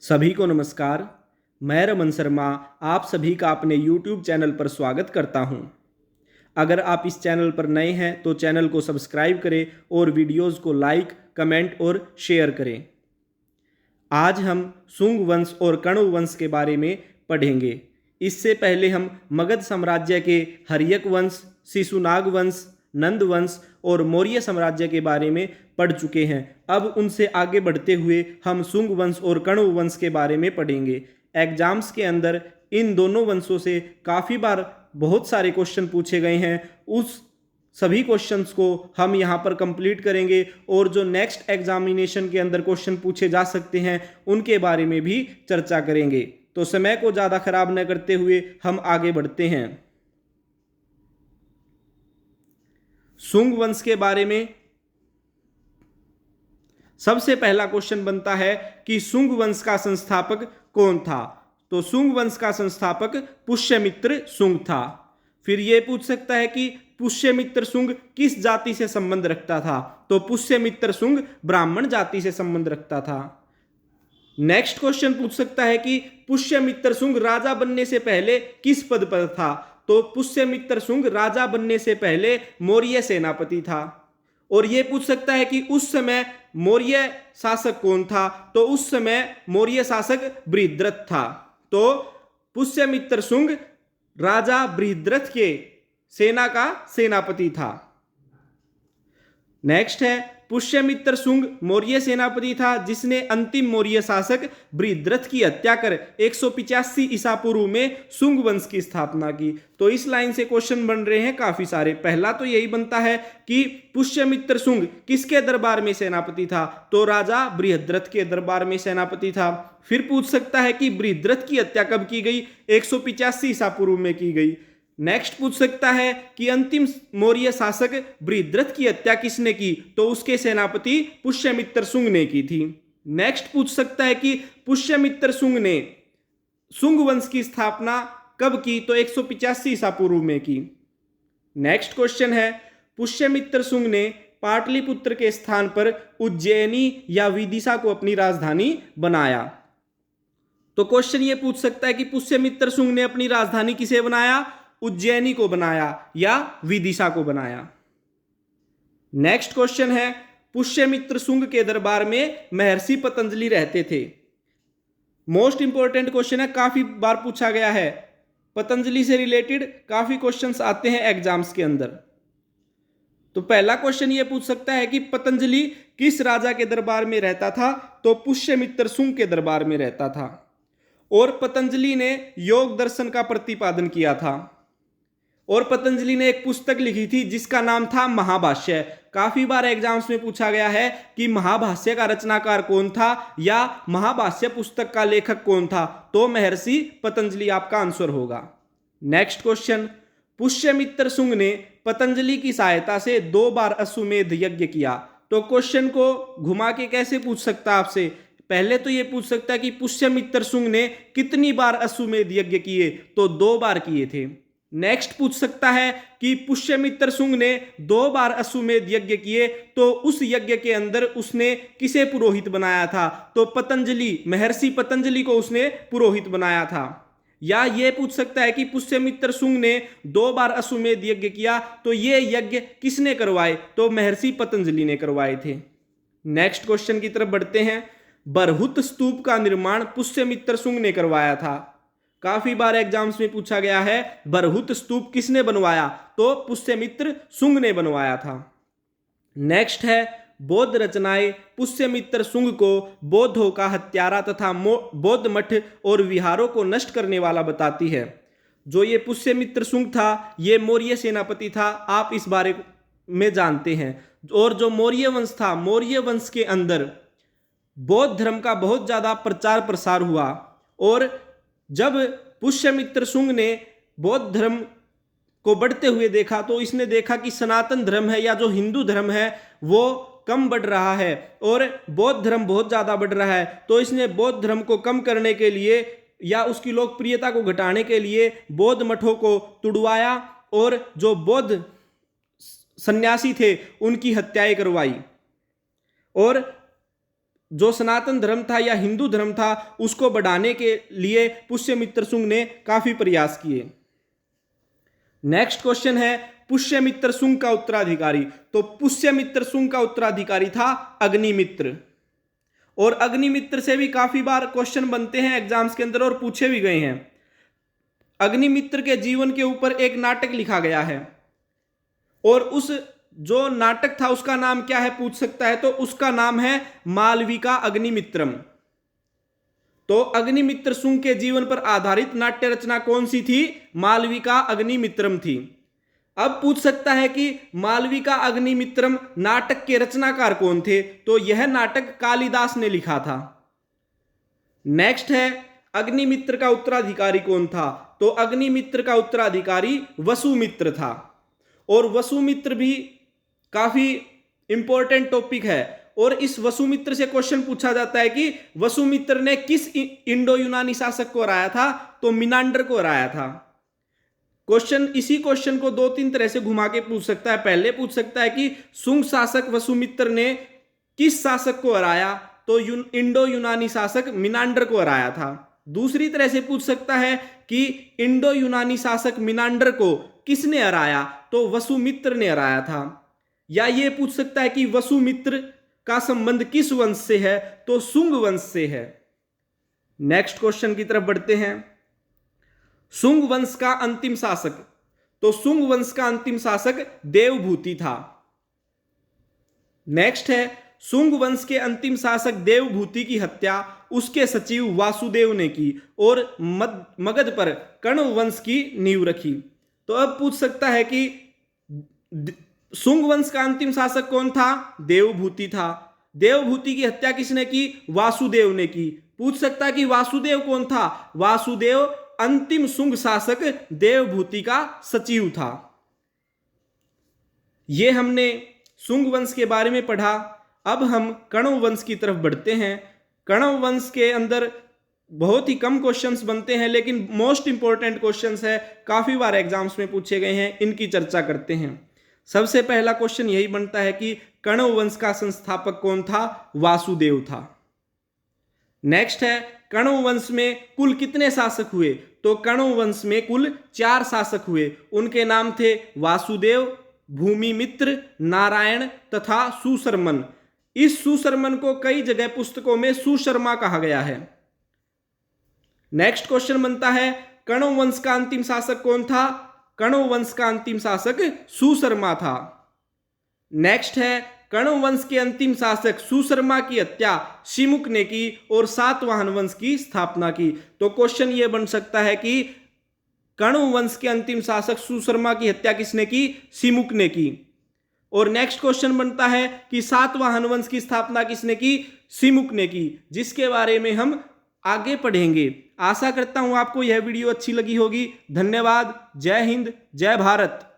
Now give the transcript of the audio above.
सभी को नमस्कार। मैं रमन शर्मा आप सभी का अपने YouTube चैनल पर स्वागत करता हूं। अगर आप इस चैनल पर नए हैं तो चैनल को सब्सक्राइब करें और वीडियोस को लाइक, कमेंट और शेयर करें। आज हम शुंग वंश और कण्व वंश के बारे में पढ़ेंगे। इससे पहले हम मगध साम्राज्य के हर्यक वंश, शिशुनाग वंश, नंद वंश और मौर्य साम्राज्य के बारे में पढ़ चुके हैं। अब उनसे आगे बढ़ते हुए हम शुंग वंश और कण्व वंश के बारे में पढ़ेंगे। एग्जाम्स के अंदर इन दोनों वंशों से काफ़ी बार बहुत सारे क्वेश्चन पूछे गए हैं। उस सभी क्वेश्चंस को हम यहाँ पर कंप्लीट करेंगे और जो नेक्स्ट एग्जामिनेशन के अंदर क्वेश्चन पूछे जा सकते हैं उनके बारे में भी चर्चा करेंगे। तो समय को ज़्यादा खराब न करते हुए हम आगे बढ़ते हैं। शुंग वंश के बारे में सबसे पहला क्वेश्चन बनता है कि शुंग वंश का संस्थापक कौन था। तो शुंग वंश का संस्थापक पुष्यमित्र शुंग था। फिर यह पूछ सकता है कि पुष्यमित्र शुंग किस जाति से संबंध रखता था। तो पुष्यमित्र शुंग ब्राह्मण जाति से संबंध रखता था। नेक्स्ट क्वेश्चन पूछ सकता है कि पुष्यमित्र शुंग राजा बनने से पहले किस पद पर था। तो पुष्यमित्र शुंग राजा बनने से पहले मौर्य सेनापति था। और यह पूछ सकता है कि उस समय मौर्य शासक कौन था। तो उस समय मौर्य शासक बृहद्रथ था। तो पुष्यमित्र शुंग राजा बृहद्रथ के सेना का सेनापति था। नेक्स्ट है पुष्यमित्र शुंग मौर्य सेनापति था जिसने अंतिम मौर्य शासक बृहद्रथ की हत्या कर 185 ईसा पूर्व में शुंग वंश की स्थापना की। तो इस लाइन से क्वेश्चन बन रहे हैं काफी सारे। पहला तो यही बनता है कि पुष्यमित्र शुंग किसके दरबार में सेनापति था। तो राजा बृहद्रथ के दरबार में सेनापति था। फिर पूछ सकता है कि बृहद्रथ की हत्या कब की गई। 185 ईसा पूर्व में की गई। नेक्स्ट पूछ सकता है कि अंतिम मौर्य शासक बृहद्रथ की हत्या किसने की। तो उसके सेनापति पुष्यमित्र शुंग ने की थी। नेक्स्ट पूछ सकता है कि पुष्यमित्र शुंग ने शुंग वंश की स्थापना कब की। तो 185 ईसा पूर्व में की। नेक्स्ट क्वेश्चन है पुष्यमित्र शुंग ने पाटलिपुत्र के स्थान पर उज्जैनी या विदिशा को अपनी राजधानी बनाया। तो क्वेश्चन ये पूछ सकता है कि पुष्यमित्र शुंग ने अपनी राजधानी किसे बनाया। उज्जैनी को बनाया या विदिशा को बनाया। नेक्स्ट क्वेश्चन है पुष्यमित्र शुंग के दरबार में महर्षि पतंजलि रहते थे। मोस्ट इंपॉर्टेंट क्वेश्चन है, काफी बार पूछा गया है। पतंजलि से रिलेटेड काफी क्वेश्चंस आते हैं एग्जाम्स के अंदर। तो पहला क्वेश्चन ये पूछ सकता है कि पतंजलि किस राजा के दरबार में रहता था। तो पुष्यमित्र शुंग के दरबार में रहता था। और पतंजलि ने योग दर्शन का प्रतिपादन किया था। और पतंजलि ने एक पुस्तक लिखी थी जिसका नाम था महाभाष्य। काफी बार एग्जाम्स में पूछा गया है कि महाभाष्य का रचनाकार कौन था या महाभाष्य पुस्तक का लेखक कौन था। तो महर्षि पतंजलि आपका आंसर होगा। नेक्स्ट क्वेश्चन पुष्यमित्र शुंग ने पतंजलि की सहायता से 2 बार अश्वमेध यज्ञ किया। तो क्वेश्चन को घुमा के कैसे पूछ सकता आपसे। पहले तो ये पूछ सकता है कि पुष्यमित्र शुंग ने कितनी बार अश्वमेध यज्ञ किए। तो 2 बार किए थे। नेक्स्ट पूछ सकता है कि पुष्यमित्र शुंग ने 2 बार अश्वमेध यज्ञ किए तो उस यज्ञ के अंदर उसने किसे पुरोहित बनाया था। तो पतंजलि, महर्षि पतंजलि को उसने पुरोहित बनाया था। या यह पूछ सकता है कि पुष्यमित्र शुंग ने 2 बार अश्वमेध यज्ञ किया तो ये यज्ञ किसने करवाए। तो महर्षि पतंजलि ने करवाए थे। नेक्स्ट क्वेश्चन की तरफ बढ़ते हैं। बरहुत स्तूप का निर्माण पुष्यमित्र शुंग ने करवाया था। काफी बार एग्जाम्स में पूछा गया है बरहुत स्तूप किसने बनवाया। तो पुष्यमित्र शुंग ने बनवाया था। नेक्स्ट है बौद्ध रचनाएं पुष्यमित्र शुंग को बौद्धों का हत्यारा तथा बौद्ध मठ और विहारों को नष्ट करने वाला बताती है। जो ये पुष्यमित्र शुंग था ये मौर्य सेनापति था, आप इस बारे में जानते हैं। और जो मौर्य वंश था, मौर्य वंश के अंदर बौद्ध धर्म का बहुत ज्यादा प्रचार प्रसार हुआ। और जब पुष्यमित्र शुंग ने बौद्ध धर्म को बढ़ते हुए देखा तो इसने देखा कि सनातन धर्म है या जो हिंदू धर्म है वो कम बढ़ रहा है और बौद्ध धर्म बहुत ज्यादा बढ़ रहा है। तो इसने बौद्ध धर्म को कम करने के लिए या उसकी लोकप्रियता को घटाने के लिए बौद्ध मठों को तुड़वाया और जो बौद्ध सन्यासी थे उनकी हत्याएं करवाई। और जो सनातन धर्म था या हिंदू धर्म था उसको बढ़ाने के लिए पुष्यमित्र शुंग ने काफी प्रयास किए। नेक्स्ट क्वेश्चन है पुष्यमित्र शुंग का उत्तराधिकारी। तो पुष्यमित्र शुंग का उत्तराधिकारी था अग्निमित्र, और अग्निमित्र से भी काफी बार क्वेश्चन बनते हैं एग्जाम्स के अंदर और पूछे भी गए हैं। अग्निमित्र के जीवन के ऊपर एक नाटक लिखा गया है, और उस जो नाटक था उसका नाम क्या है पूछ सकता है, तो उसका नाम है मालविका अग्निमित्रम। तो अग्निमित्र शुंग के जीवन पर आधारित नाट्य रचना कौन सी थी? मालविका अग्निमित्रम थी। अब पूछ सकता है कि मालविका अग्निमित्रम नाटक के रचनाकार कौन थे? तो यह नाटक कालिदास ने लिखा था। नेक्स्ट है अग्निमित्र का उत्तराधिकारी कौन था? तो अग्निमित्र का उत्तराधिकारी वसुमित्र था, और वसुमित्र भी काफी इंपॉर्टेंट टॉपिक है, और इस वसुमित्र से क्वेश्चन पूछा जाता है कि वसुमित्र ने किस इंडो यूनानी शासक को हराया था? तो मिनांडर को हराया था। क्वेश्चन इसी क्वेश्चन को दो तीन तरह से घुमा के पूछ सकता है। पहले पूछ सकता है कि शुंग शासक वसुमित्र ने किस शासक को हराया? तो इंडो यूनानी शासक मिनांडर को हराया था। दूसरी तरह से पूछ सकता है कि इंडो यूनानी शासक मिनांडर को किसने हराया? तो वसुमित्र ने हराया था। या ये पूछ सकता है कि वसुमित्र का संबंध किस वंश से है? तो शुंग वंश से है। नेक्स्ट क्वेश्चन की तरफ बढ़ते हैं। शुंग वंश का अंतिम शासक। तो शुंग वंश का अंतिम शासक देवभूति था। नेक्स्ट है शुंग वंश के अंतिम शासक देवभूति की हत्या उसके सचिव वासुदेव ने की और मगध पर कण्व वंश की नींव रखी। तो अब पूछ सकता है कि शुंग वंश का अंतिम शासक कौन था? देवभूति था। देवभूति की हत्या किसने की? वासुदेव ने की। पूछ सकता है कि वासुदेव कौन था? वासुदेव अंतिम शुंग शासक देवभूति का सचिव था। यह हमने शुंग वंश के बारे में पढ़ा। अब हम कण्व वंश की तरफ बढ़ते हैं। कण्व वंश के अंदर बहुत ही कम क्वेश्चंस बनते हैं, लेकिन मोस्ट इंपॉर्टेंट क्वेश्चंस है, काफी बार एग्जाम्स में पूछे गए हैं, इनकी चर्चा करते हैं। सबसे पहला क्वेश्चन यही बनता है कि कण्व वंश का संस्थापक कौन था? वासुदेव था। नेक्स्ट है कण्व वंश में कुल कितने शासक हुए? तो कण्व वंश में कुल 4 शासक हुए। उनके नाम थे वासुदेव, भूमिमित्र, नारायण तथा सुशर्मन। इस सुशर्मन को कई जगह पुस्तकों में सुशर्मा कहा गया है। नेक्स्ट क्वेश्चन बनता है कण्व वंश का अंतिम शासक कौन था? कण्व वंश का अंतिम शासक सुशर्मा था। नेक्स्ट है कण्व वंश के अंतिम शासक सुशर्मा की हत्या शिमुक ने की और सातवाहन वंश की स्थापना की। तो क्वेश्चन ये बन सकता है कि कण्व वंश के अंतिम शासक सुशर्मा की हत्या किसने की? शिमुक ने की। और नेक्स्ट क्वेश्चन बनता है कि सातवाहन वंश की स्थापना किसने की? शिमुक ने की, जिसके बारे में हम आगे पढ़ेंगे। आशा करता हूं आपको यह वीडियो अच्छी लगी होगी। धन्यवाद। जय हिंद, जय भारत।